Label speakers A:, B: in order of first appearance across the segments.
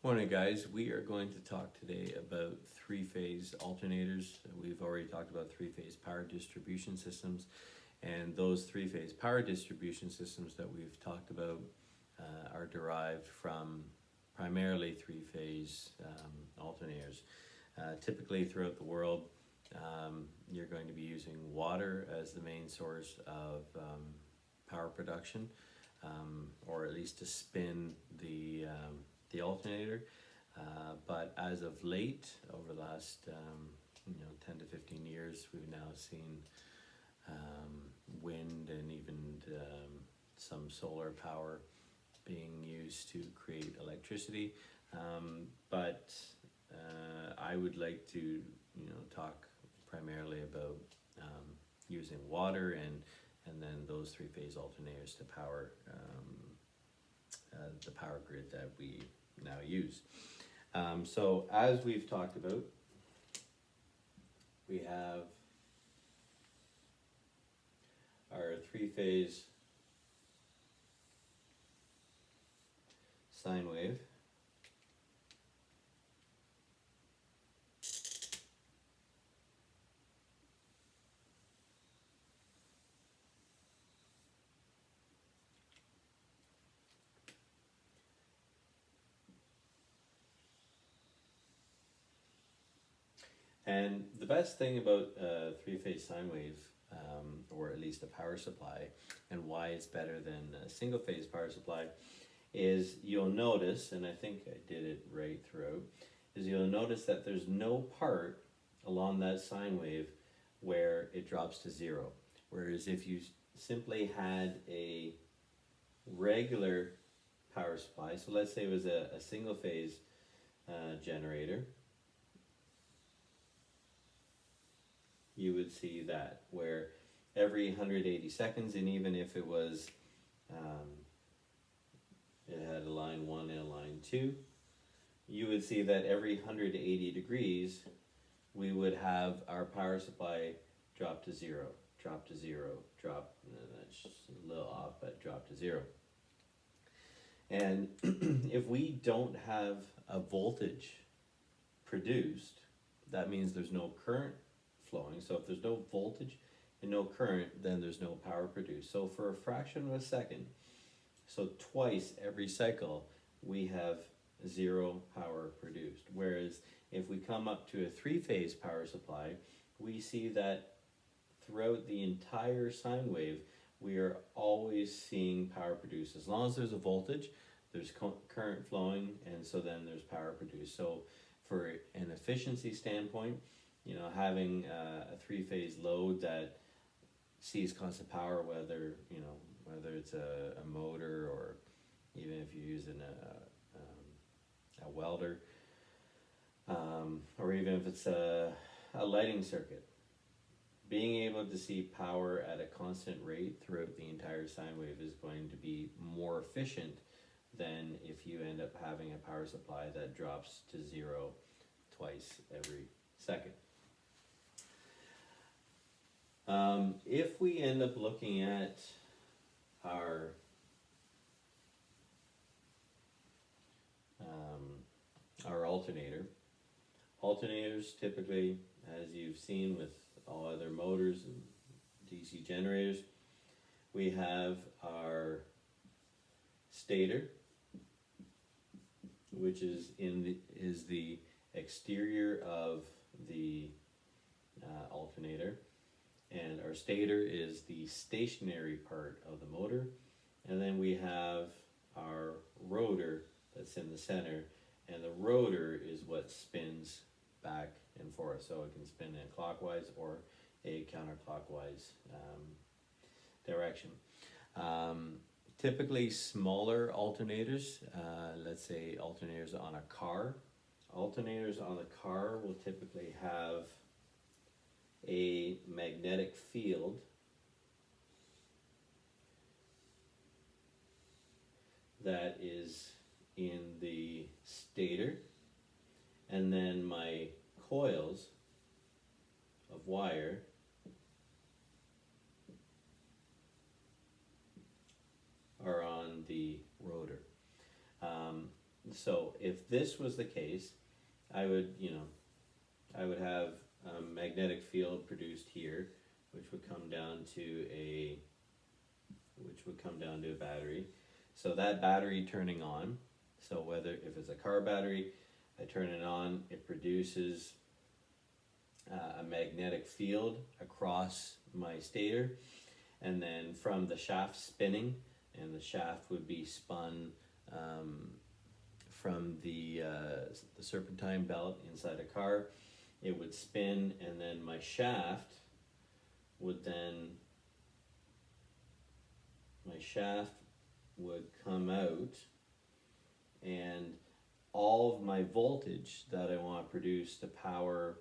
A: Morning, guys. We are going to talk today about three-phase alternators. We've already talked about three-phase power distribution systems, and those three-phase power distribution systems that we've talked about are derived from primarily three-phase alternators. Typically throughout the world, you're going to be using water as the main source of power production, or at least to spin the alternator. But as of late, over the last 10 to 15 years, we've now seen wind and even some solar power being used to create electricity. But I would like to talk primarily about using water and then those three-phase alternators to power the power grid that we now use. So as we've talked about, we have our three-phase sine wave. And the best thing about three-phase sine wave, or at least a power supply, and why it's better than a single-phase power supply, is you'll notice, and I think I did it right throughout, is you'll notice that there's no part along that sine wave where it drops to zero. Whereas if you simply had a regular power supply, so let's say it was a single-phase generator, you would see that where every 180 seconds, and even if it was it had a line 1 and a line 2, you would see that every 180 degrees we would have our power supply drop to zero, drop to zero, drop, that's just a little off, but drop to zero. And if we don't have a voltage produced, that means there's no current flowing. So if there's no voltage and no current, then there's no power produced. So for a fraction of a second, so twice every cycle, we have zero power produced. Whereas if we come up to a three-phase power supply, we see that throughout the entire sine wave, we are always seeing power produced. As long as there's a voltage, there's current flowing, and so then there's power produced. So for an efficiency standpoint, having a three-phase load that sees constant power, whether it's a motor, or even if you're using a welder, or even if it's a lighting circuit, being able to see power at a constant rate throughout the entire sine wave is going to be more efficient than if you end up having a power supply that drops to zero twice every second. If we end up looking at our alternators typically, as you've seen with all other motors and DC generators, we have our stator, which is the exterior of the alternator, and our stator is the stationary part of the motor, and then we have our rotor that's in the center, and the rotor is what spins back and forth, so it can spin in clockwise or a counterclockwise direction. Typically smaller alternators, let's say alternators on a car. Alternators on the car will typically have a magnetic field that is in the stator, and then my coils of wire are on the rotor. So if this was the case, I would, I would have a magnetic field produced here, which would come down to a battery. So that battery turning on, so whether if it's a car battery, I turn it on, it produces a magnetic field across my stator, and then from the shaft spinning, and the shaft would be spun from the serpentine belt inside a car. It would spin, and then my shaft would come out, and all of my voltage that I want to produce to power,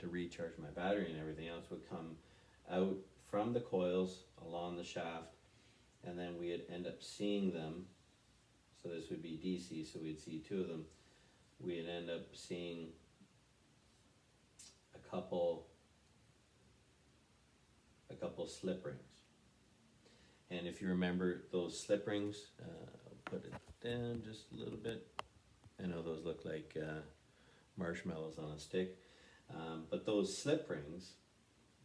A: to recharge my battery and everything else would come out from the coils along the shaft, and then we'd end up seeing them. So this would be DC, so we'd see two of them. We'd end up seeing a couple slip rings. And if you remember those slip rings, I'll put it down just a little bit. I know those look like marshmallows on a stick, but those slip rings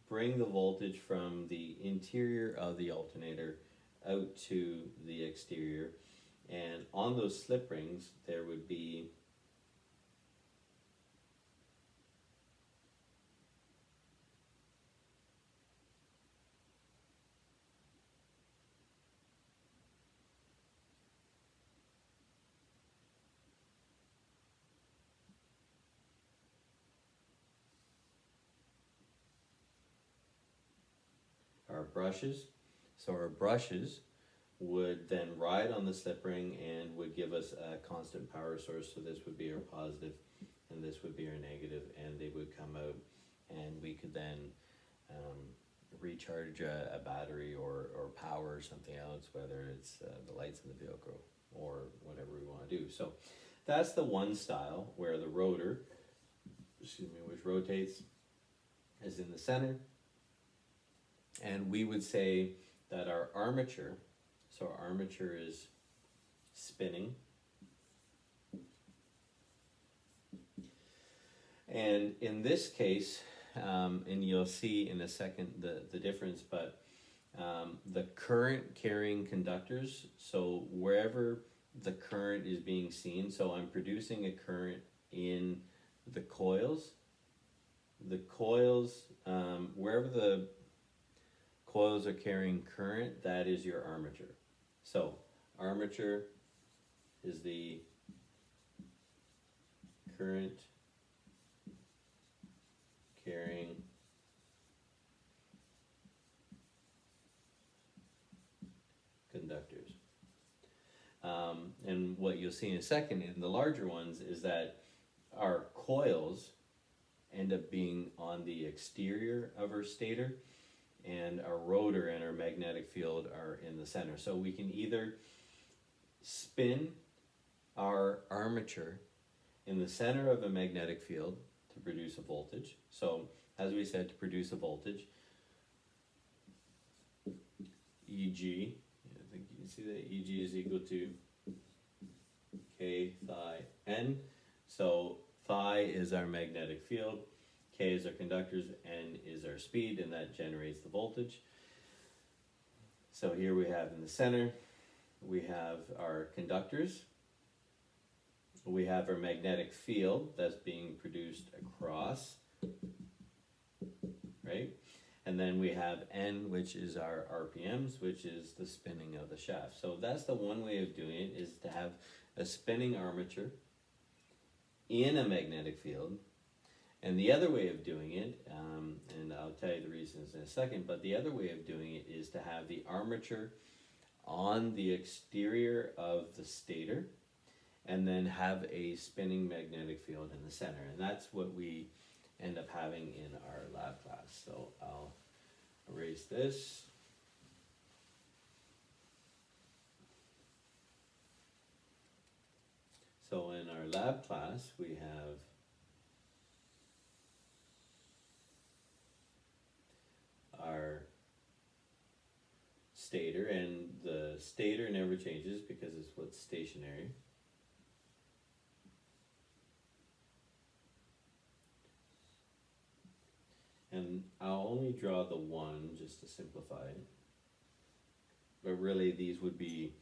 A: bring the voltage from the interior of the alternator out to the exterior, and on those slip rings there would be our brushes. So our brushes would then ride on the slip ring and would give us a constant power source. So this would be our positive and this would be our negative, and they would come out, and we could then recharge a battery or power something else, whether it's the lights in the vehicle or whatever we want to do. So that's the one style where the rotor, which rotates, is in the center. And we would say that our armature, so our armature is spinning. And in this case, and you'll see in a second the difference, but the current carrying conductors, so wherever the current is being seen, so I'm producing a current in the coils. The coils, wherever the coils are carrying current, that is your armature. So armature is the current carrying conductors. And what you'll see in a second in the larger ones is that our coils end up being on the exterior of our stator, and our rotor and our magnetic field are in the center. So we can either spin our armature in the center of a magnetic field to produce a voltage. So as we said, to produce a voltage, EG, I think you can see that EG is equal to K phi N. So phi is our magnetic field, K is our conductors, N is our speed, and that generates the voltage. So here we have in the center, we have our conductors, we have our magnetic field that's being produced across, right? And then we have N, which is our RPMs, which is the spinning of the shaft. So that's the one way of doing it, is to have a spinning armature in a magnetic field. And the other way of doing it, and I'll tell you the reasons in a second, but the other way of doing it is to have the armature on the exterior of the stator and then have a spinning magnetic field in the center. And that's what we end up having in our lab class. So I'll erase this. So in our lab class, we have our stator, and the stator never changes because it's what's stationary. me draw the one just to simplify it. But really these would be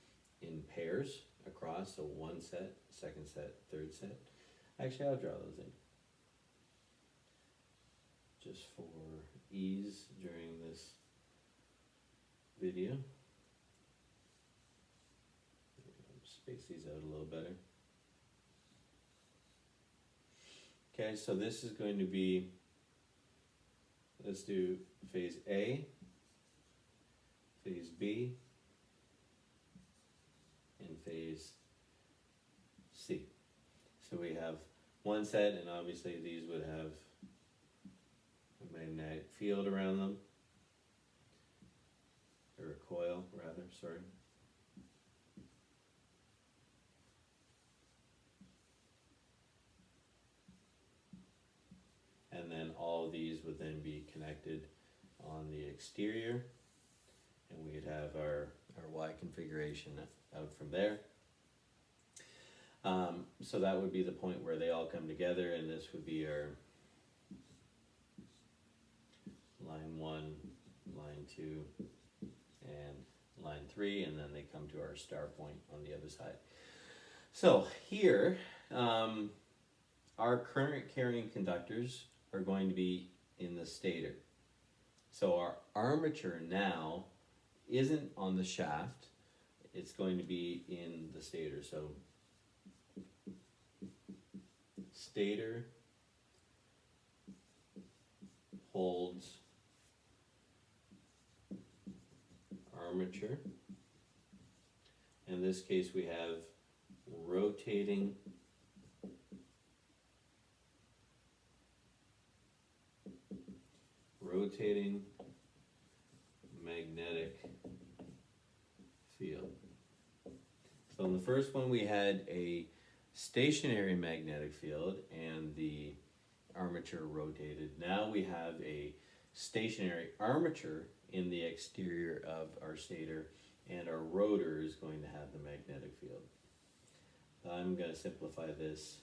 A: in pairs across, so one set, second set, third set. Actually, I'll draw those in, just for ease during this video. Space these out a little better. Okay, so this is going to be, let's do phase A, phase B, and phase C. So we have one set, and obviously these would have a magnetic field around them, or a coil rather, sorry. And then all of these would then be connected on the exterior, and we'd have our Y configuration out from there. So that would be the point where they all come together, and this would be our line 1, line 2, and line 3, and then they come to our star point on the other side. So here, our current carrying conductors are going to be in the stator. So our armature now isn't on the shaft, it's going to be in the stator. So stator holds armature. In this case we have rotating magnetic field. So in the first one we had a stationary magnetic field and the armature rotated. Now we have a stationary armature in the exterior of our stator, and our rotor is going to have the magnetic field. I'm going to simplify this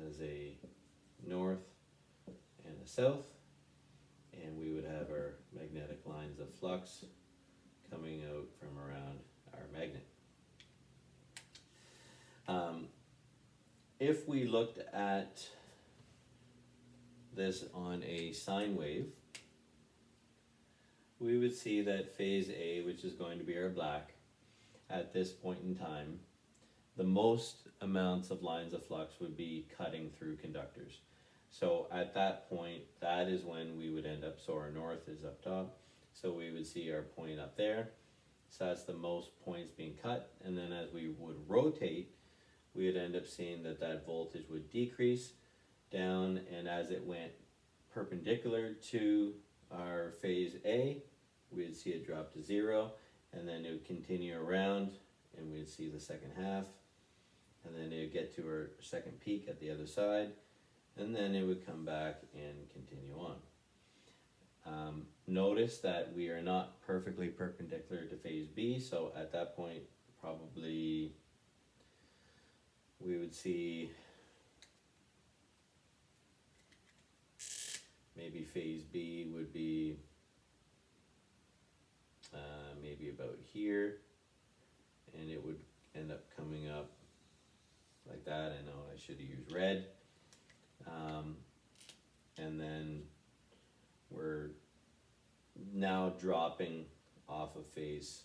A: as a north and a south, and we would have our magnetic lines of flux coming out from around our magnet. If we looked at this on a sine wave, we would see that phase A, which is going to be our black, at this point in time, the most amounts of lines of flux would be cutting through conductors. So at that point, that is when we would end up, so our north is up top, so we would see our point up there. So that's the most points being cut, and then as we would rotate, we would end up seeing that that voltage would decrease down, and as it went perpendicular to our phase A, we'd see it drop to 0, and then it would continue around, and we'd see the second half, and then it would get to our second peak at the other side, and then it would come back and continue on. Notice that we are not perfectly perpendicular to phase B, so at that point probably we would see maybe phase B would be maybe about here, and it would end up coming up like that. I know I should have used red. And then we're now dropping off of phase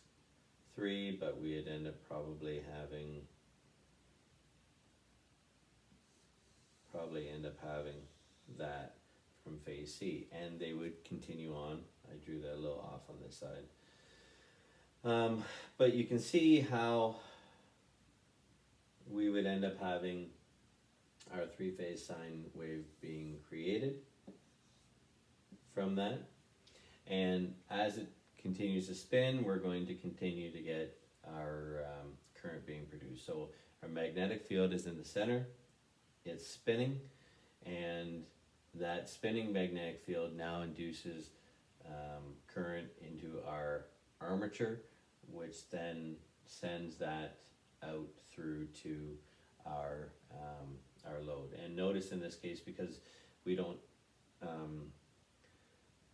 A: 3, but we'd end up probably having that from phase C, and they would continue on. I drew that a little off on this side. But you can see how we would end up having our three-phase sine wave being created from that. And as it continues to spin, we're going to continue to get our current being produced. So our magnetic field is in the center, it's spinning, and that spinning magnetic field now induces current into our armature, which then sends that out through to our load. And notice in this case, because we don't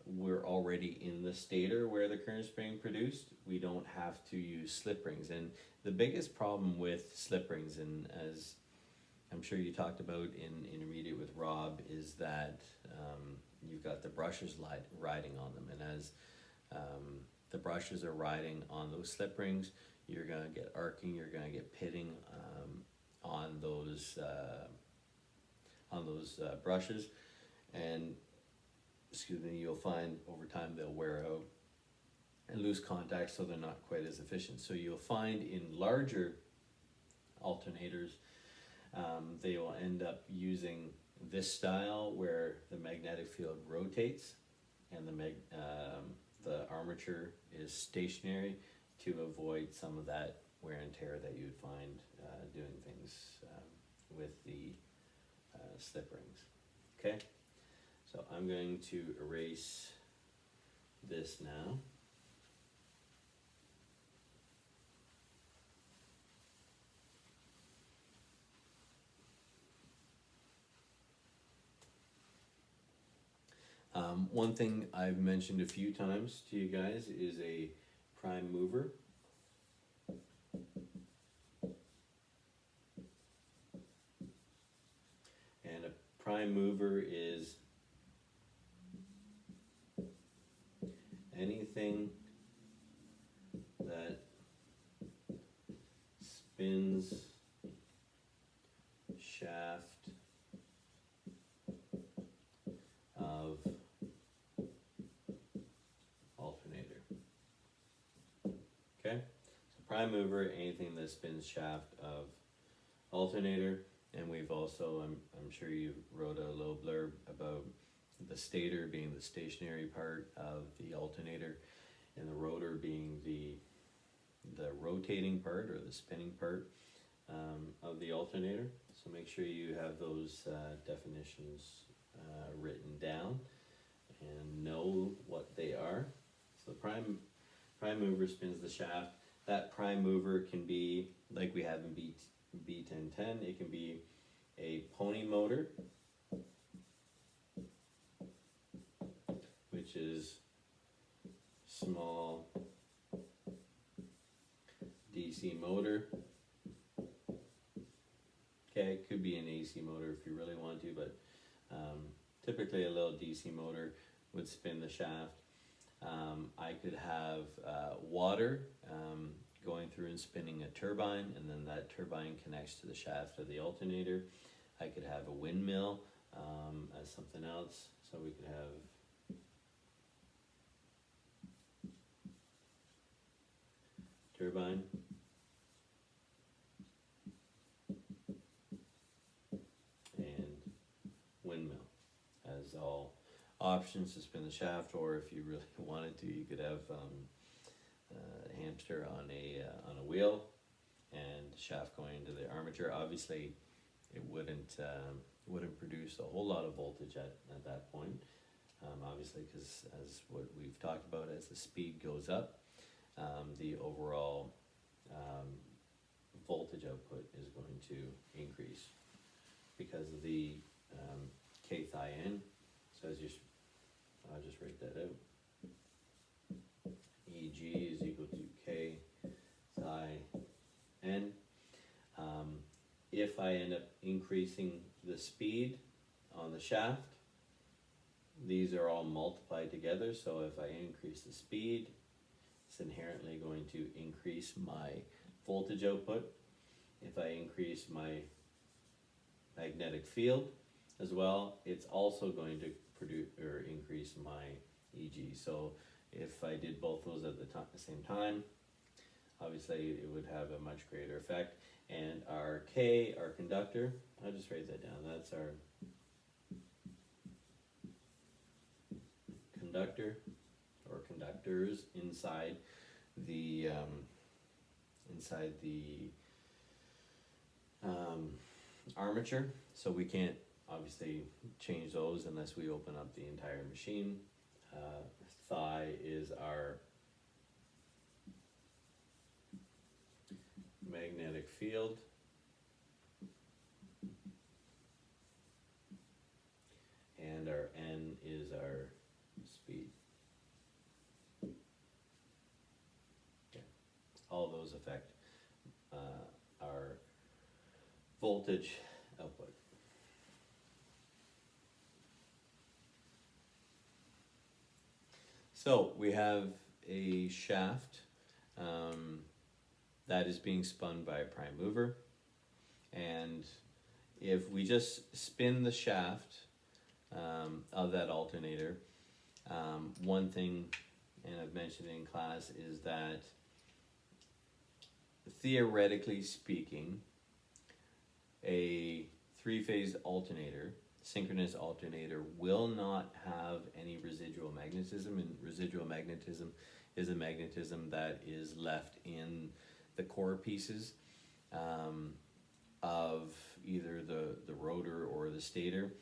A: we're already in the stator where the current's being produced. We don't have to use slip rings. And the biggest problem with slip rings, and as I'm sure you talked about in intermediate with Rob, is that you've got the brushes riding on them. And as the brushes are riding on those slip rings, you're going to get arcing, you're going to get pitting on those brushes. And excuse me, you'll find over time they'll wear out and lose contact, so they're not quite as efficient. So you'll find in larger alternators, they will end up using this style where the magnetic field rotates and the armature is stationary, to avoid some of that wear and tear that you'd find doing things with the slip rings. Okay, so I'm going to erase this now. One thing I've mentioned a few times to you guys is a prime mover. And a prime mover is anything that spins shaft of alternator. Okay, so prime mover, anything that spins shaft of alternator. And we've also, I'm sure you wrote a little blurb about the stator being the stationary part of the alternator, and the rotor being the rotating part or the spinning part of the alternator. So make sure you have those definitions written down and know what they are. So the prime mover spins the shaft. That prime mover can be, like we have in B1010, it can be a pony motor, which is small DC motor. Okay, it could be an AC motor if you really want to, but typically a little DC motor would spin the shaft. I could have water going through and spinning a turbine, and then that turbine connects to the shaft of the alternator. I could have a windmill as something else, so we could have turbine, and windmill as all options to spin the shaft. Or if you really wanted to, you could have a hamster on a wheel and shaft going into the armature. Obviously it wouldn't produce a whole lot of voltage at that point, obviously, because as what we've talked about, as the speed goes up, the overall voltage output is going to increase because of the K phi n. So I'll just write that out. Eg is equal to K psi n. If I end up increasing the speed on the shaft, these are all multiplied together. So if I increase the speed, it's inherently going to increase my voltage output. If I increase my magnetic field as well, it's also going to produce or increase my Eg. So if I did both those at the same time, obviously it would have a much greater effect. And our K, our conductor, I'll just write that down. That's our conductor or conductors inside the armature. So we can't obviously change those unless we open up the entire machine. Phi is our magnetic field, and our N voltage output. So we have a shaft that is being spun by a prime mover, and if we just spin the shaft of that alternator, one thing, and I've mentioned it in class, is that theoretically speaking, a three-phase alternator, synchronous alternator, will not have any residual magnetism, and residual magnetism is a magnetism that is left in the core pieces of either the rotor or the stator.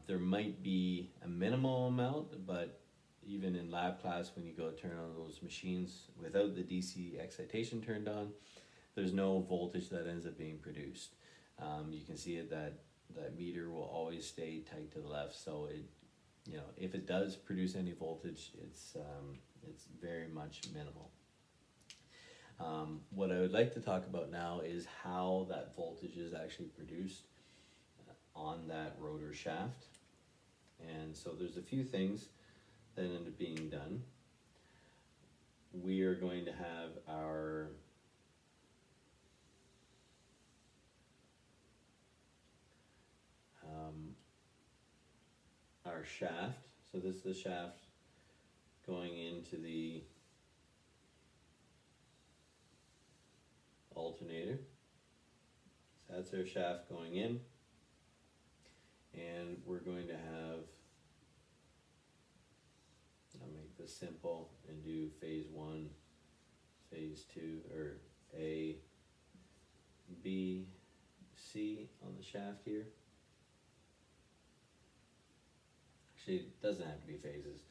A: There might be a minimal amount, but even in lab class, when you go turn on those machines without the DC excitation turned on, there's no voltage that ends up being produced. You can see it that meter will always stay tight to the left, so it, if it does produce any voltage, it's very much minimal. What I would like to talk about now is how that voltage is actually produced on that rotor shaft. And so there's a few things that end up being done. We are going to have our shaft. So this is the shaft going into the alternator. So that's our shaft going in, and we're going to have, I'll make this simple and do phase 1, phase 2, or A, B, C on the shaft here. Actually, it doesn't have to be phases.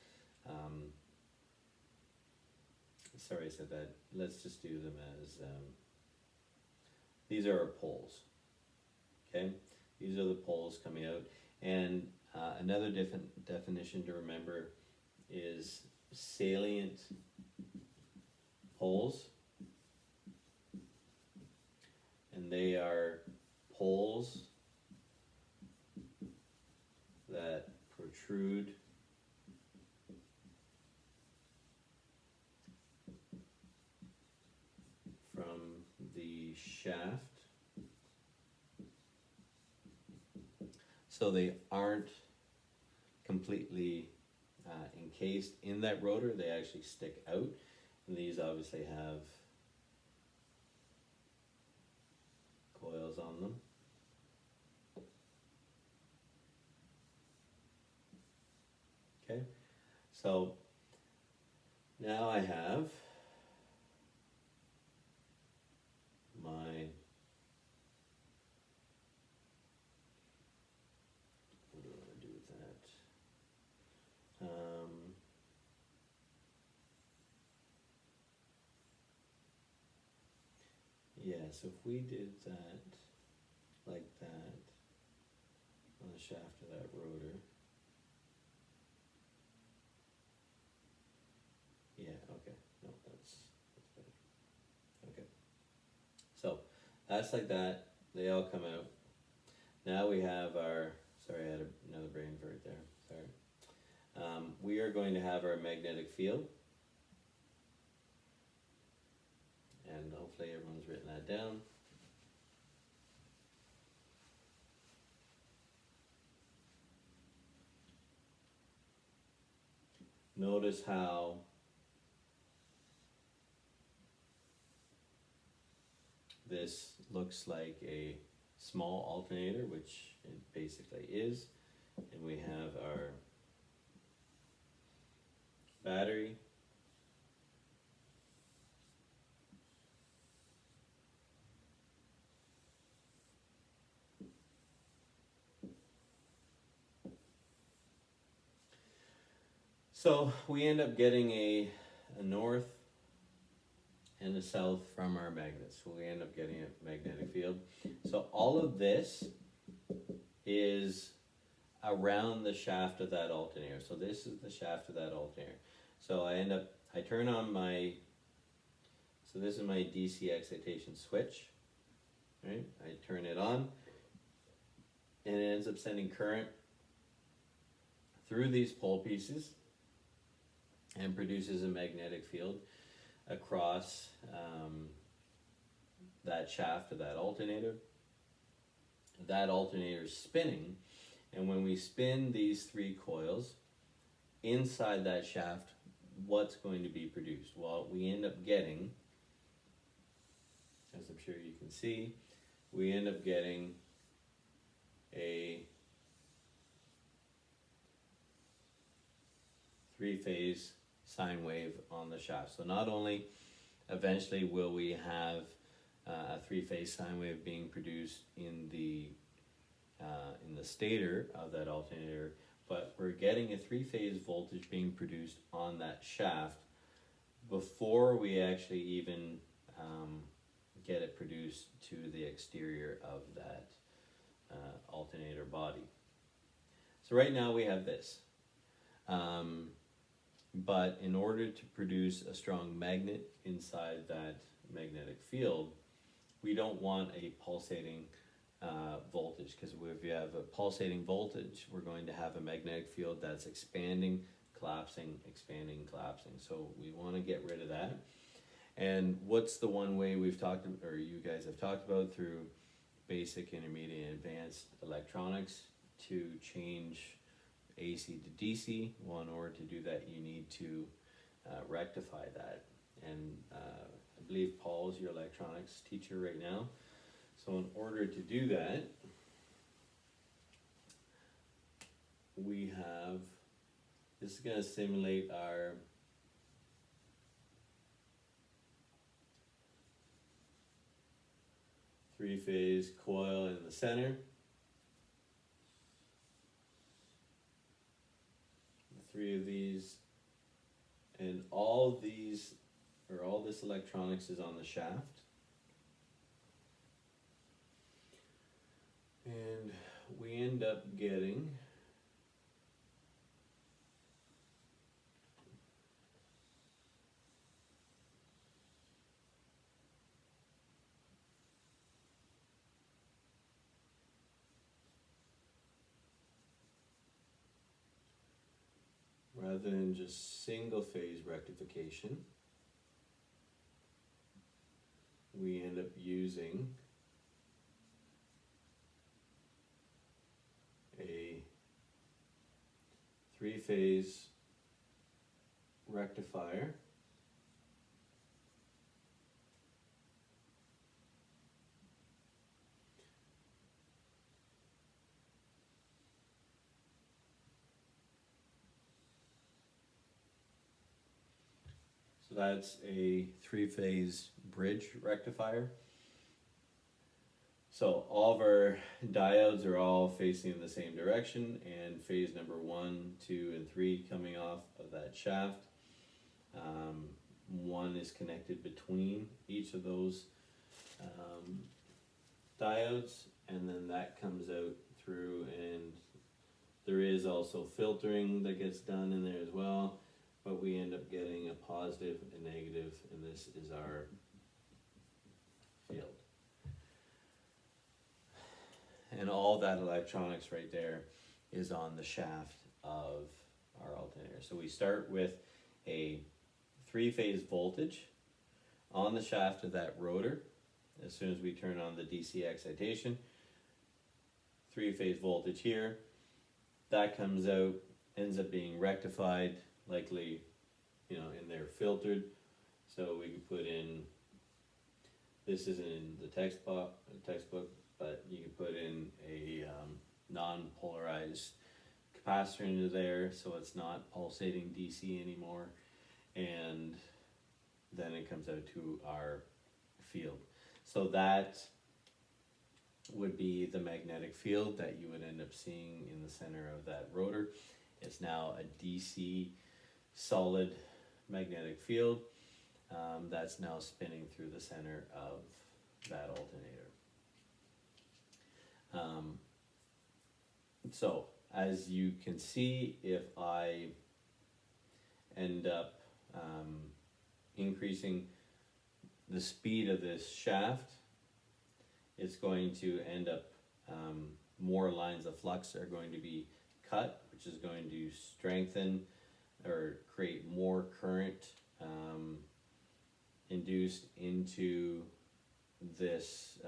A: Sorry I said that. Let's just do them as, these are our poles, okay? These are the poles coming out. And another definition to remember is salient poles. And they are poles that protrude from the shaft. So they aren't completely encased in that rotor, they actually stick out. And these obviously have coils on them. Okay, so now I have my what do I want to do with that? Yeah, so if we did that like that on the shaft of that rotor, yeah, okay, no, that's better. Okay, so that's like that. They all come out. Now we have our, sorry, I had another brain fart there, sorry. We are going to have our magnetic field, and hopefully everyone's written that down. Notice how this looks like a small alternator, which it basically is, and we have our battery. So we end up getting a north and a south from our magnets. So we end up getting a magnetic field. So all of this is around the shaft of that alternator. So this is the shaft of that alternator. So I turn on my, so this is my DC excitation switch, right? I turn it on, and it ends up sending current through these pole pieces and produces a magnetic field across that shaft of that alternator. That alternator is spinning, and when we spin these 3 coils inside that shaft, what's going to be produced? Well, we end up getting, as I'm sure you can see, we end up getting a 3-phase sine wave on the shaft. So not only eventually will we have a 3-phase sine wave being produced in the stator of that alternator, but we're getting a 3-phase voltage being produced on that shaft before we actually even get it produced to the exterior of that alternator body. So right now we have this. But in order to produce a strong magnet inside that magnetic field, we don't want a pulsating voltage, because if you have a pulsating voltage, we're going to have a magnetic field that's expanding, collapsing, expanding, collapsing. So we want to get rid of that. And what's the one way we've talked, or you guys have talked about through basic, intermediate, and advanced electronics to change AC to DC? Well, in order to do that, you need to rectify that. And I believe Paul is your electronics teacher right now. So in order to do that, we have, this is going to simulate our three-phase coil in the center. The 3 of these, and all these, or all this electronics is on the shaft. And we end up getting rather than just single phase rectification, we end up using a 3-phase rectifier So that's a 3-phase bridge rectifier. So all of our diodes are all facing in the same direction, and phase number 1, 2, and 3 coming off of that shaft. 1 is connected between each of those diodes, and then that comes out through, and there is also filtering that gets done in there as well, but we end up getting a positive and negative, and this is our field. And all that electronics right there is on the shaft of our alternator. So we start with a 3-phase voltage on the shaft of that rotor. As soon as we turn on the DC excitation, 3-phase voltage here, that comes out, ends up being rectified, likely, in there filtered. So we can put in, this isn't in the textbook, but you can put in a non-polarized capacitor into there, so it's not pulsating DC anymore, and then it comes out to our field. So that would be the magnetic field that you would end up seeing in the center of that rotor. It's now a DC solid magnetic field that's now spinning through the center of that alternator. So as you can see, if I end up increasing the speed of this shaft, it's going to end up, more lines of flux are going to be cut, which is going to strengthen or create more current, induced into this,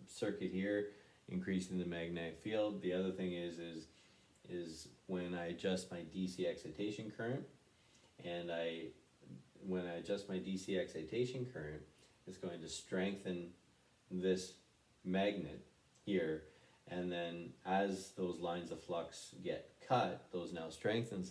A: circuit here, increasing the magnetic field. The other thing is when I adjust my DC excitation current, and when I adjust my DC excitation current, it's going to strengthen this magnet here, and then as those lines of flux get cut, those now strengthened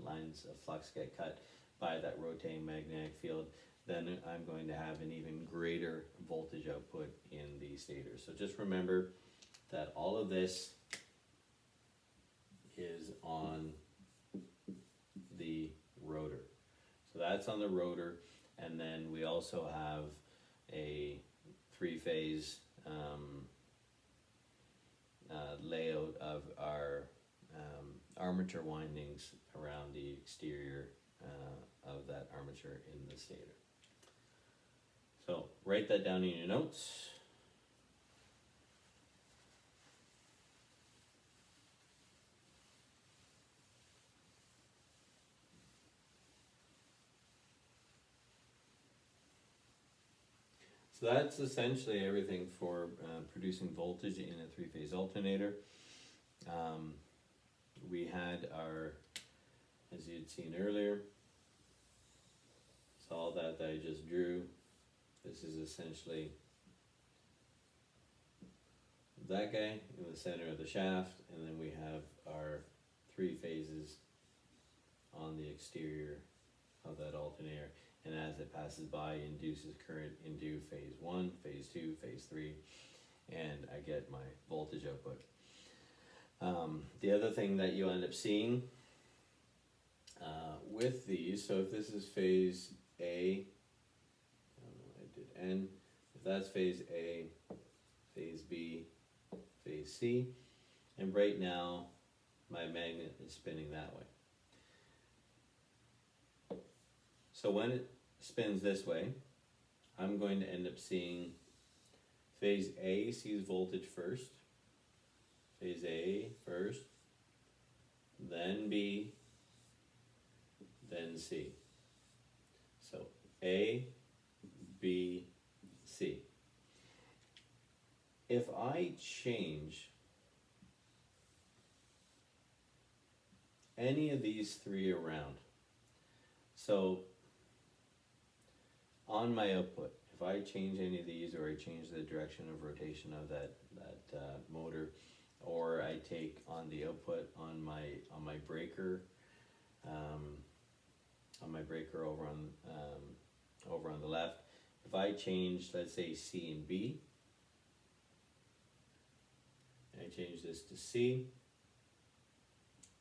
A: lines of flux get cut by that rotating magnetic field, then I'm going to have an even greater voltage output in the stator. So just remember that all of this is on the rotor. So that's on the rotor, and then we also have a three-phase layout of our armature windings around the exterior of that armature in the stator. So write that down in your notes. So that's essentially everything for producing voltage in a three-phase alternator. We had our, as you'd seen earlier, it's all that I just drew. This is essentially that guy in the center of the shaft, and then we have our three phases on the exterior of that alternator, and as it passes by, induces current into phase 1, phase 2, phase 3, and I get my voltage output. The other thing that you end up seeing with these, so if this is phase A, I did N, if that's phase A, phase B, phase C, and right now my magnet is spinning that way. So when it spins this way, I'm going to end up seeing phase A sees voltage first, phase A first, then B, then C. So A, B, C. If I change any of these three around, so on my output, if I change any of these, or I change the direction of rotation of that motor, or I take on the output on my breaker, over on the left, if I change, let's say, C and B, and I change this to C,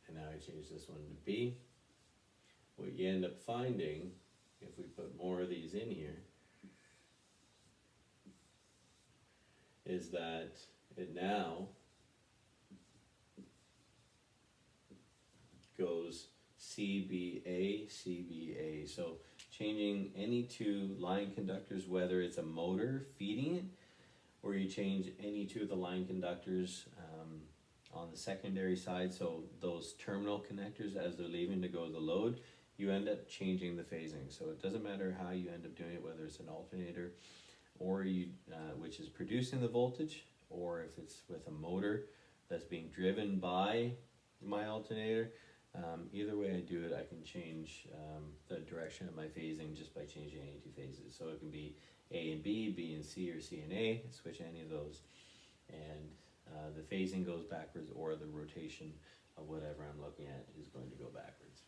A: and now I change this one to B, what you end up finding, if we put more of these in here, is that it now goes CBA, CBA. So changing any two line conductors, whether it's a motor feeding it, or you change any two of the line conductors on the secondary side, so those terminal connectors as they're leaving to go to the load, you end up changing the phasing. So it doesn't matter how you end up doing it, whether it's an alternator or which is producing the voltage, or if it's with a motor that's being driven by my alternator. Either way I do it, I can change the direction of my phasing just by changing any two phases. So it can be A and B, B and C, or C and A, switch any of those, and the phasing goes backwards, or the rotation of whatever I'm looking at is going to go backwards.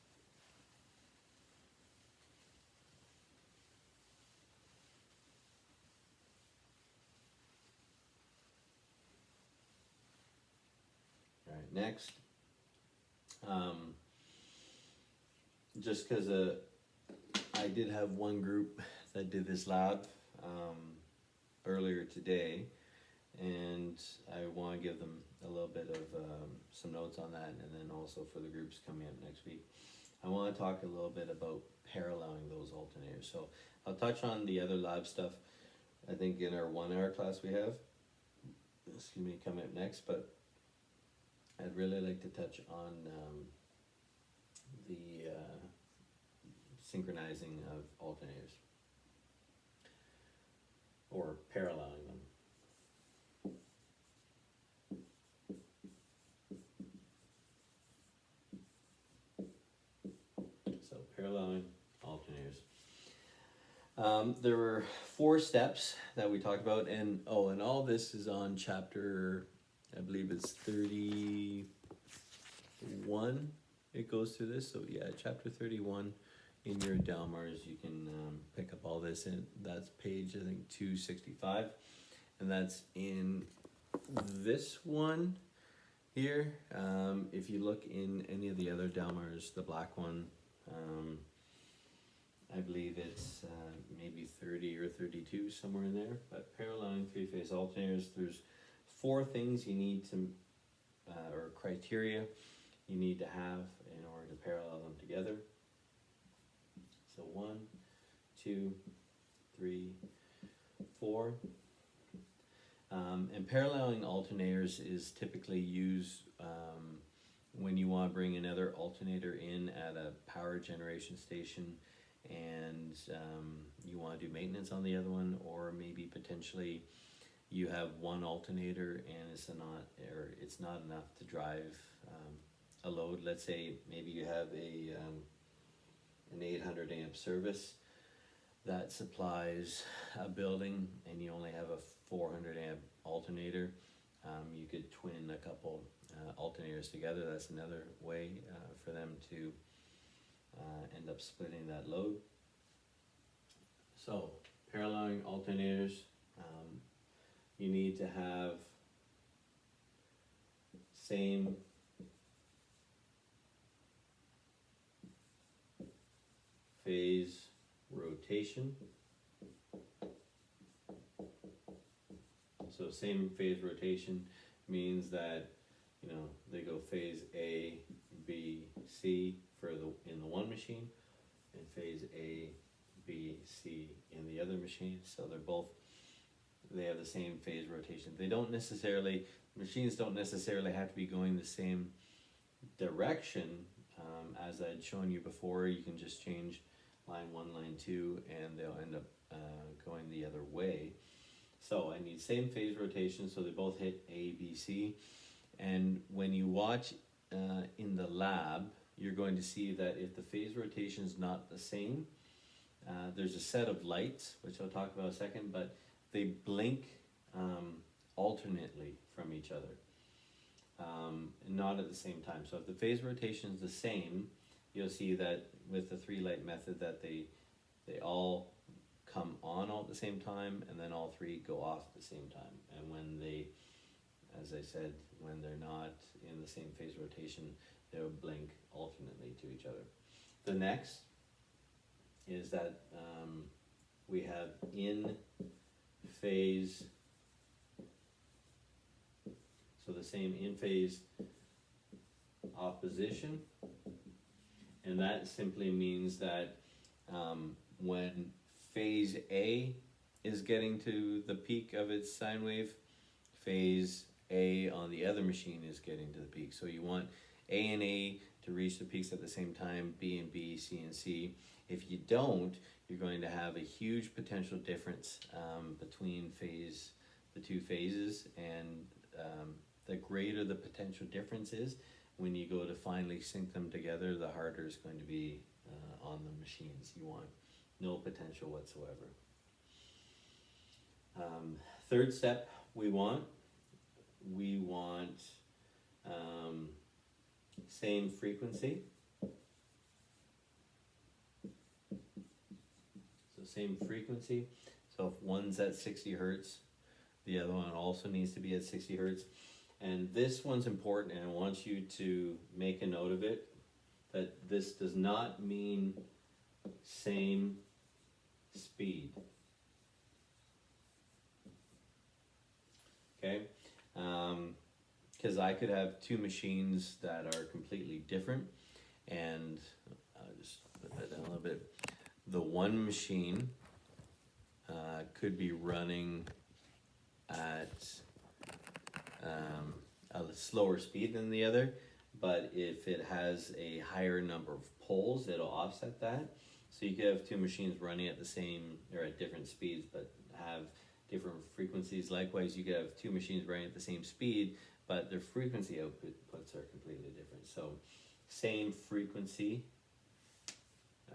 A: All right, next. Just because I did have one group that did this lab earlier today, and I want to give them a little bit of some notes on that, and then also for the groups coming up next week. I want to talk a little bit about paralleling those alternators. So I'll touch on the other lab stuff I think in our 1 hour class we have, excuse me, coming up next, but I'd really like to touch on the synchronizing of alternators, or paralleling them. So paralleling alternators. There were 4 steps that we talked about, and all this is on chapter, I believe it's 31. It goes through this, so yeah, chapter 31 in your Dalmars. You can pick up all this, and that's page, I think, 265, and that's in this one here. If you look in any of the other Dalmars, the black one, I believe it's maybe 30 or 32, somewhere in there. But paralleling 3-phase alternators, there's 4 things you need to, or criteria you need to have in order to parallel them together. So 1, 2, 3, 4. And paralleling alternators is typically used when you want to bring another alternator in at a power generation station, and you want to do maintenance on the other one, or maybe potentially you have one alternator and it's not enough to drive a load. Let's say maybe you have an 800 amp service that supplies a building, and you only have a 400 amp alternator. You could twin a couple alternators together. That's another way for them to end up splitting that load. So paralleling alternators, you need to have same phase rotation. So same phase rotation means that, you know, they go phase A, B, C in the one machine, and phase A, B, C in the other machine. So they have the same phase rotation. Machines don't necessarily have to be going the same direction. As I'd shown you before, you can just change line 1, line 2, and they'll end up going the other way. So I need same phase rotation, so they both hit A, B, C. And when you watch in the lab, you're going to see that if the phase rotation is not the same, there's a set of lights, which I'll talk about in a second, but they blink alternately from each other, not at the same time. So if the phase rotation is the same, you'll see that with the 3-light method that they all come on all at the same time, and then all 3 go off at the same time. And when they, as I said, when they're not in the same phase rotation, they'll blink alternately to each other. The next is that we have in phase, so the same in phase opposition, and that simply means that when phase A is getting to the peak of its sine wave, phase A on the other machine is getting to the peak. So you want A and A to reach the peaks at the same time, B and B, C and C. If you don't, you're going to have a huge potential difference between the 2 phases, and the greater the potential difference is, when you go to finally sync them together, the harder it's going to be on the machines. You want no potential whatsoever. Third step we want same frequency. So same frequency. So if one's at 60 hertz, the other one also needs to be at 60 hertz. And this one's important, and I want you to make a note of it, that this does not mean same speed. Okay? Because I could have 2 machines that are completely different, and I'll just put that down a little bit. The one machine could be running at a slower speed than the other, but if it has a higher number of poles, it'll offset that. So you could have two machines running at the same or at different speeds, but have different frequencies. Likewise, you could have two machines running at the same speed, but their frequency outputs are completely different. So same frequency.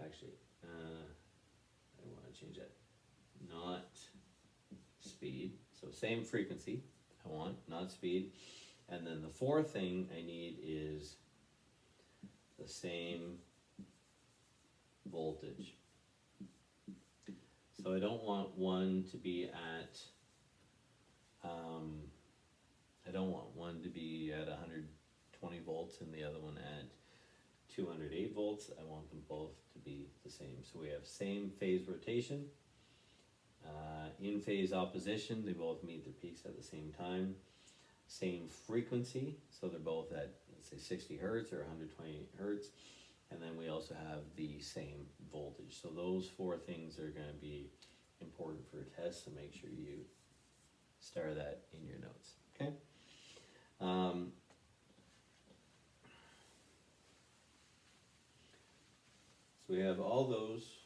A: Actually, I want to change that. Not speed. So same frequency I want, not speed. And then the fourth thing I need is the same voltage. So I don't want one to be at, I don't want one to be at 120 volts and the other one at 208 volts. I want them both to be the same. So we have same phase rotation, in phase opposition, they both meet their peaks at the same time. Same frequency, so they're both at, let's say, 60 hertz or 120 hertz. And then we also have the same voltage. So those four things are going to be important for a test, so make sure you star that in your notes. Okay. So we have all those.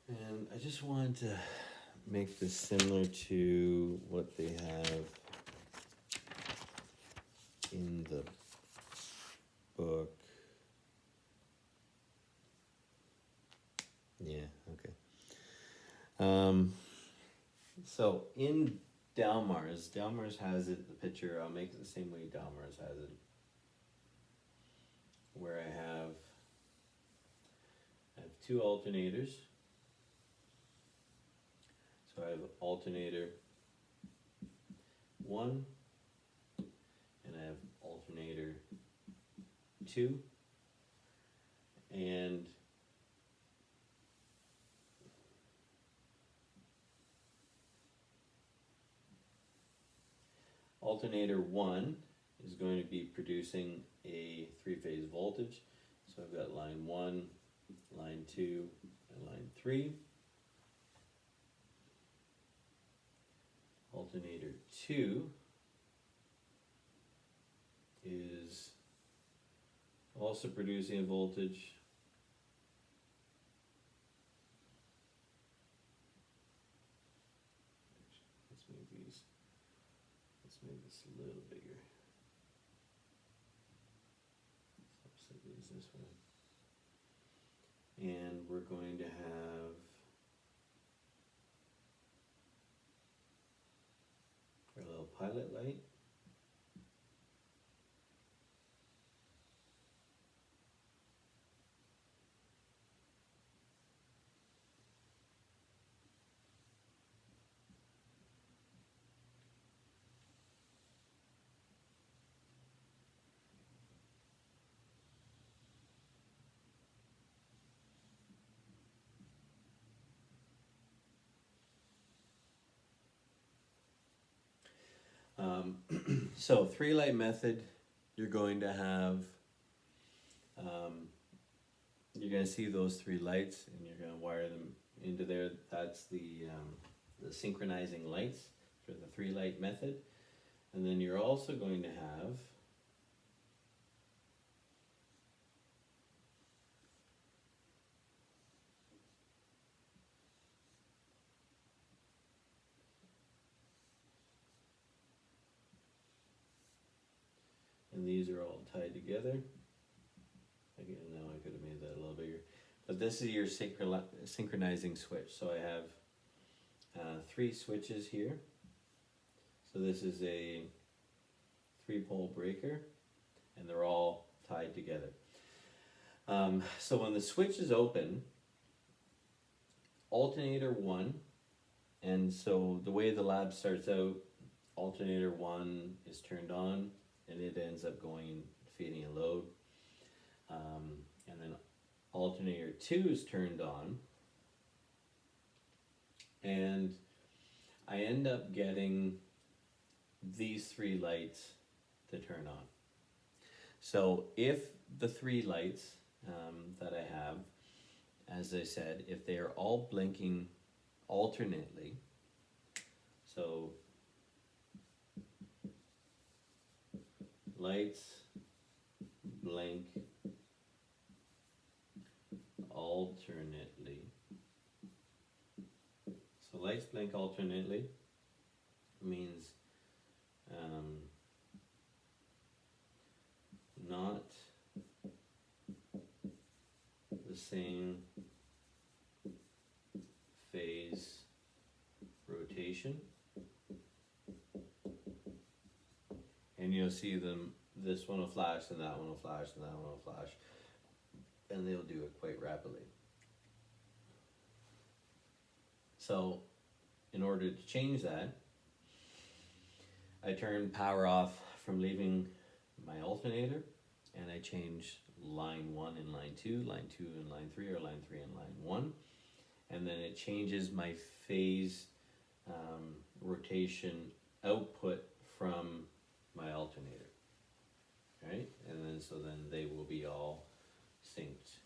A: And I just wanted to make this similar to what they have in the book. Yeah, okay. So in Dalmar's has it, the picture, I'll make it the same way Dalmar's has it, where I have two alternators. So I have alternator 1 and I have alternator 2, and alternator 1 is going to be producing a three-phase voltage. So I've got line 1, line 2, and line 3. Alternator 2 is also producing a voltage. Let's make this a little bigger. Let's set these this way. And we're going to have our little pilot light. So three light method, you're going to have, you're going to see those three lights and you're going to wire them into there. That's the synchronizing lights for the three light method. And then you're also going to have and these are all tied together. Again, now I could have made that a little bigger. But this is your synchronizing switch. So I have 3 switches here. So this is a 3-pole breaker, and they're all tied together. So when the switch is open, alternator 1, and so the way the lab starts out, alternator 1 is turned on, and it ends up going feeding a load. And then alternator 2 is turned on, and I end up getting these 3 lights to turn on. So if the 3 lights that I have, as I said, if they are all blinking alternately, so lights blink alternately. So lights blink alternately means not the same phase rotation, and you'll see them, this one will flash and that one will flash and that one will flash, and they'll do it quite rapidly. So in order to change that, I turn power off from leaving my alternator, and I change line 1 and line 2, line 2 and line 3, or line 3 and line 1, and then it changes my phase rotation output from my alternator, right? And then so then they will be all synced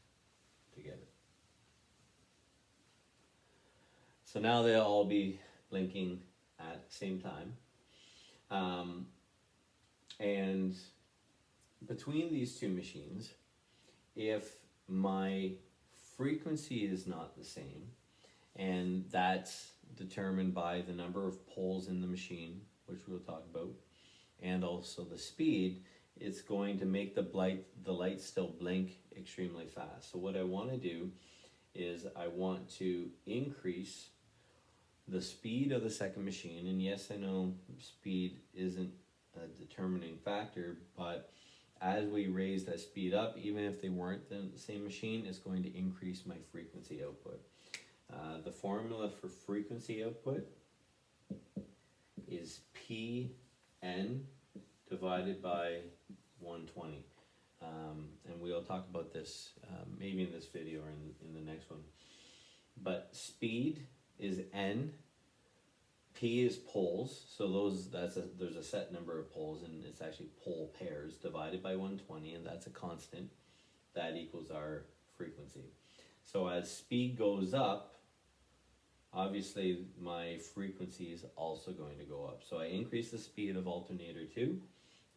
A: together. So now they'll all be blinking at the same time. And between these two machines, if my frequency is not the same, and that's determined by the number of poles in the machine, which we'll talk about, and also the speed, it's going to make the light still blink extremely fast. So what I want to do is I want to increase the speed of the second machine, and yes, I know speed isn't a determining factor, but as we raise that speed up, even if they weren't the same machine, it's going to increase my frequency output. The formula for frequency output is Pn divided by 120. And we'll talk about this maybe in this video or in the next one. But speed is N, P is poles, so there's a set number of poles, and it's actually pole pairs divided by 120, and that's a constant. That equals our frequency. So as speed goes up, obviously my frequency is also going to go up. So I increase the speed of alternator 2,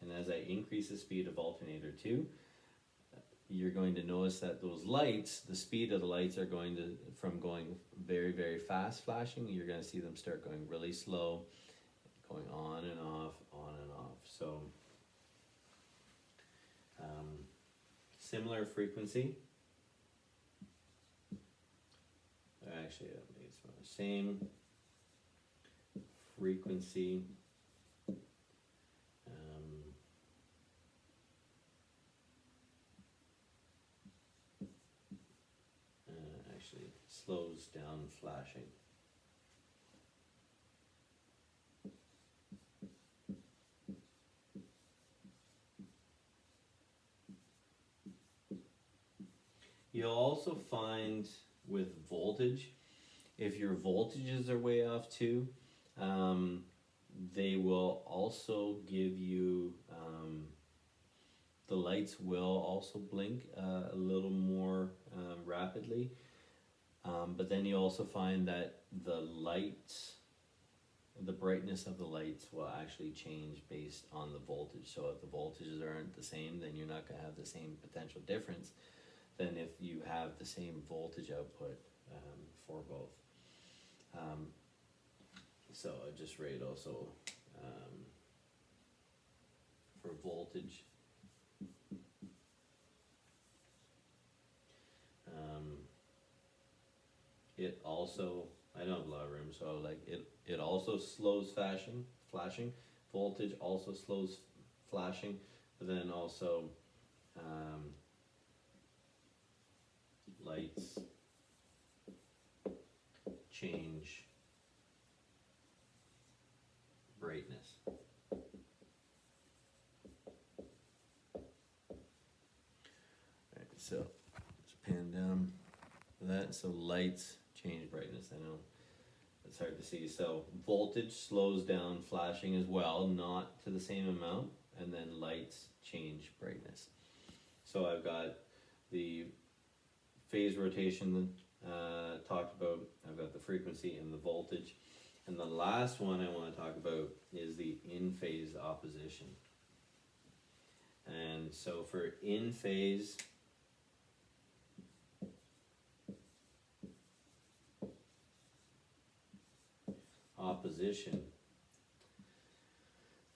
A: and as I increase the speed of alternator 2, you're going to notice that those lights, the speed of the lights are going to, from going very, very fast flashing, you're going to see them start going really slow, going on and off, on and off. So similar frequency. Actually, it's the same frequency. Actually slows down flashing. You'll also find with voltage, if your voltages are way off too, they will also give you, the lights will also blink a little more rapidly. But then you also find that the lights, the brightness of the lights will actually change based on the voltage. So if the voltages aren't the same, then you're not going to have the same potential difference than if you have the same voltage output for both. So I just rate also for voltage. It also, I don't have a lot of room, so like it also slows flashing. Voltage also slows flashing, but then also lights change brightness. Alright, so let's pan down that. So lights change brightness. I know it's hard to see. So voltage slows down flashing as well, not to the same amount, and then lights change brightness. So I've got the phase rotation talked about. I've got the frequency and the voltage. And the last one I want to talk about is the in-phase opposition. And so for in-phase opposition,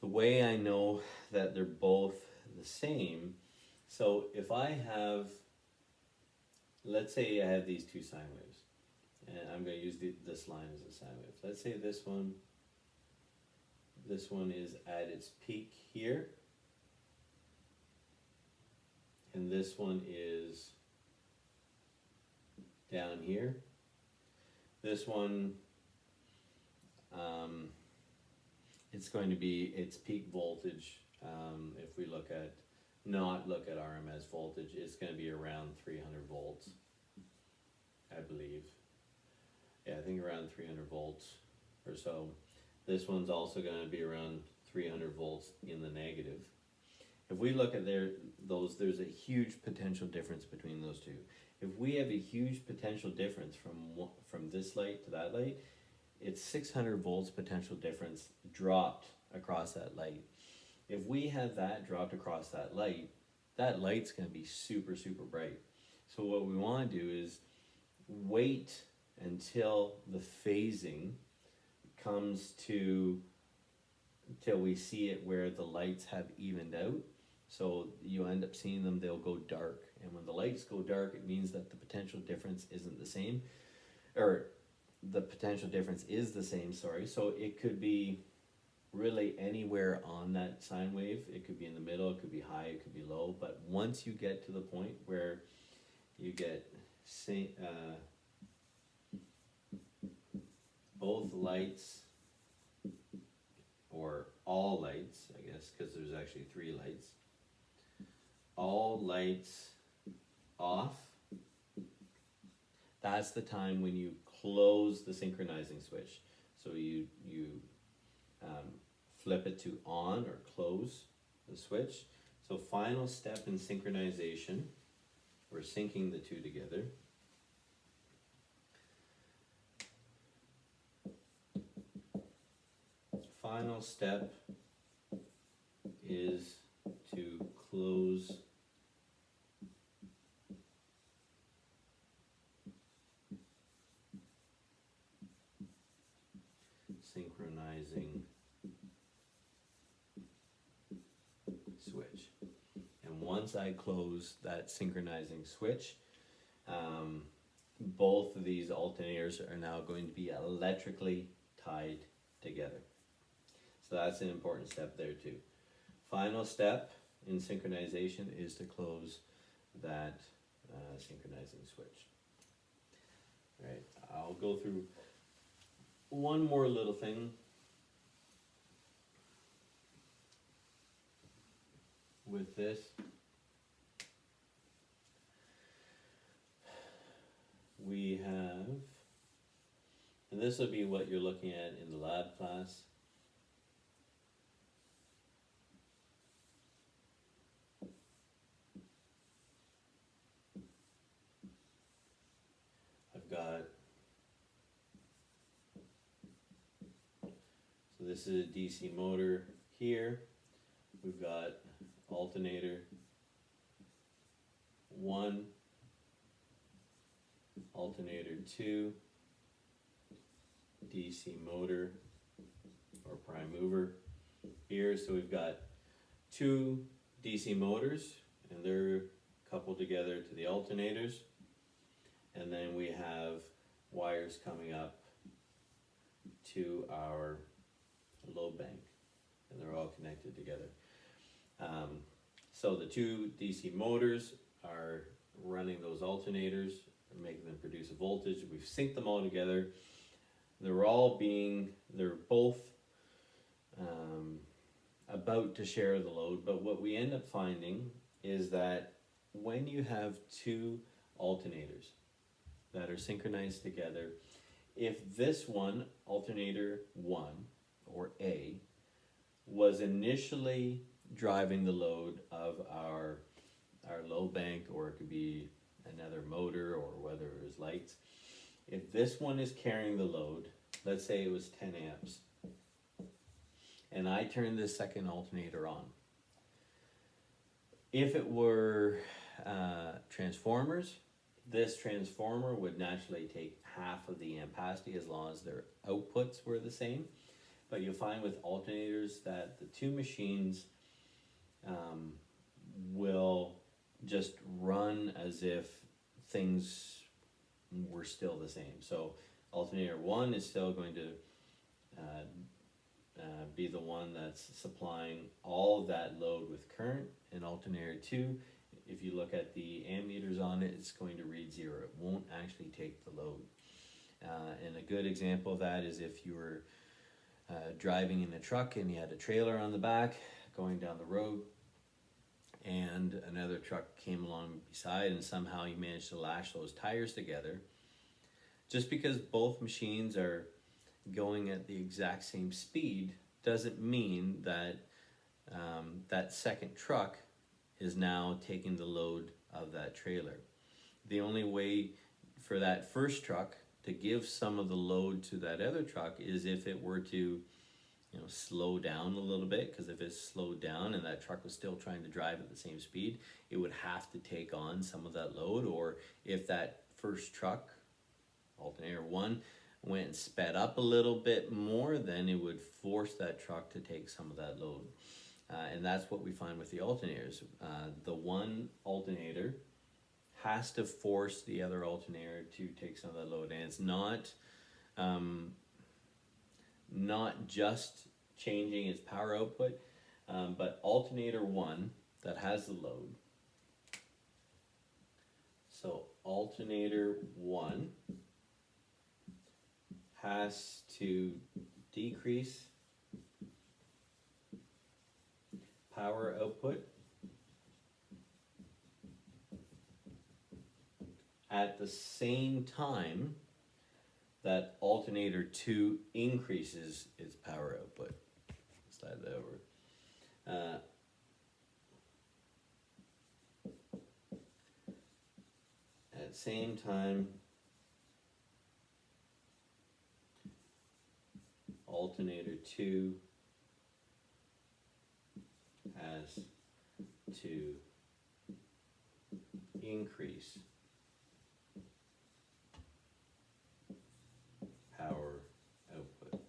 A: the way I know that they're both the same, so if I have, let's say I have these two sine waves, and I'm going to use this line as a sine wave. Let's say this one is at its peak here, and this one is down here. This one, it's going to be its peak voltage. If we not look at RMS voltage, it's going to be around 300 volts, I believe. Yeah, I think around 300 volts or so. This one's also going to be around 300 volts in the negative. If we look at there's a huge potential difference between those two. If we have a huge potential difference from this light to that light, it's 600 volts potential difference dropped across that light. If we have that dropped across that light's going to be super, super bright. So what we want to do is wait until the phasing comes till we see it where the lights have evened out. So you end up seeing them, they'll go dark. And when the lights go dark, it means that the potential difference isn't the same. Or the potential difference is the same, sorry. So it could be really anywhere on that sine wave. It could be in the middle, it could be high, it could be low. But once you get to the point where you get both lights, or all lights, I guess, because there's actually 3 lights, all lights off, that's the time when you close the synchronizing switch. So you flip it to on or close the switch. So final step in synchronization, we're syncing the two together. Final step is to close synchronizing switch. And once I close that synchronizing switch, both of these alternators are now going to be electrically tied together. So that's an important step there too. Final step in synchronization is to close that synchronizing switch. All right, I'll go through one more little thing with this. We have, and this will be what you're looking at in the lab class. I've got, so this is a DC motor here. We've got alternator 1, alternator 2, DC motor or prime mover here. So we've got 2 DC motors and they're coupled together to the alternators. And then we have wires coming up to our load bank and they're all connected together. So the 2 DC motors are running those alternators, making them produce a voltage. We've synced them all together. They're both about to share the load, but what we end up finding is that when you have 2 alternators that are synchronized together, if this one, alternator 1 or A, was initially driving the load of our our low bank, or it could be another motor, or whether it was lights. If this one is carrying the load, let's say it was 10 amps, and I turn this second alternator on. If it were transformers, this transformer would naturally take half of the ampacity as long as their outputs were the same. But you'll find with alternators that the two machines will just run as if things were still the same. So alternator 1 is still going to be the one that's supplying all of that load with current, and alternator 2, if you look at the ammeters on it, it's going to read 0. It won't actually take the load. And a good example of that is if you were driving in a truck and you had a trailer on the back going down the road, and another truck came along beside, and somehow you managed to lash those tires together. Just because both machines are going at the exact same speed doesn't mean that that second truck is now taking the load of that trailer. The only way for that first truck to give some of the load to that other truck is if it were to slow down a little bit, because if it's slowed down and that truck was still trying to drive at the same speed, it would have to take on some of that load. Or if that first truck, alternator 1, went and sped up a little bit more, then it would force that truck to take some of that load. And that's what we find with the alternators. The one alternator has to force the other alternator to take some of that load. And it's not just changing its power output, but alternator 1 that has the load. So alternator 1 has to decrease power output at the same time that alternator 2 increases its power output. Slide that over. At the same time, alternator 2 has to increase power output.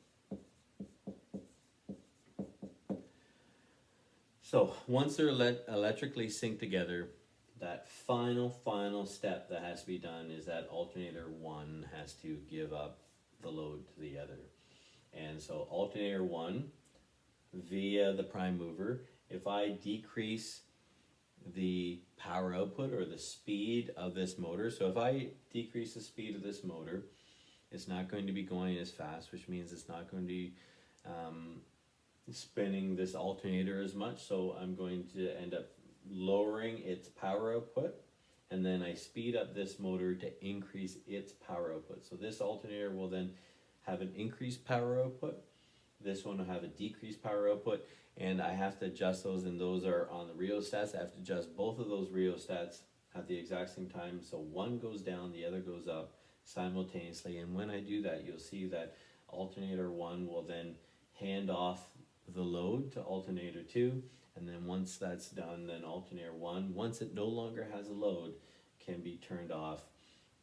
A: So once they're electrically synced together, that final step that has to be done is that alternator 1 has to give up the load to the other. And so alternator 1, via the prime mover, if I decrease the power output or the speed of this motor, so if I decrease the speed of this motor, it's not going to be going as fast, which means it's not going to be spinning this alternator as much. So I'm going to end up lowering its power output, and then I speed up this motor to increase its power output. So this alternator will then have an increased power output. This one will have a decreased power output, and I have to adjust those, and those are on the rheostats. I have to adjust both of those rheostats at the exact same time. So one goes down, the other goes up simultaneously. And when I do that, you'll see that alternator 1 will then hand off the load to alternator 2. And then once that's done, then alternator 1, once it no longer has a load, can be turned off,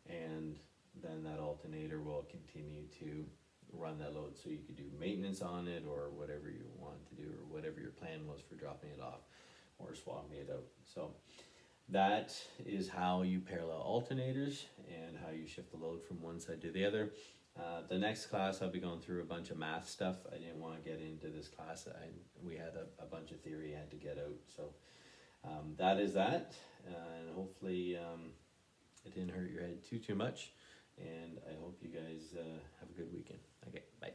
A: and then that alternator will continue to run that load. So you could do maintenance on it, or whatever you want to do, or whatever your plan was for dropping it off or swapping it out. So that is how you parallel alternators and how you shift the load from one side to the other. The next class I'll be going through a bunch of math stuff. I didn't want to get into this class. We had a bunch of theory I had to get out. So that is that, and hopefully it didn't hurt your head too much. And I hope you guys have a good weekend. Okay, bye.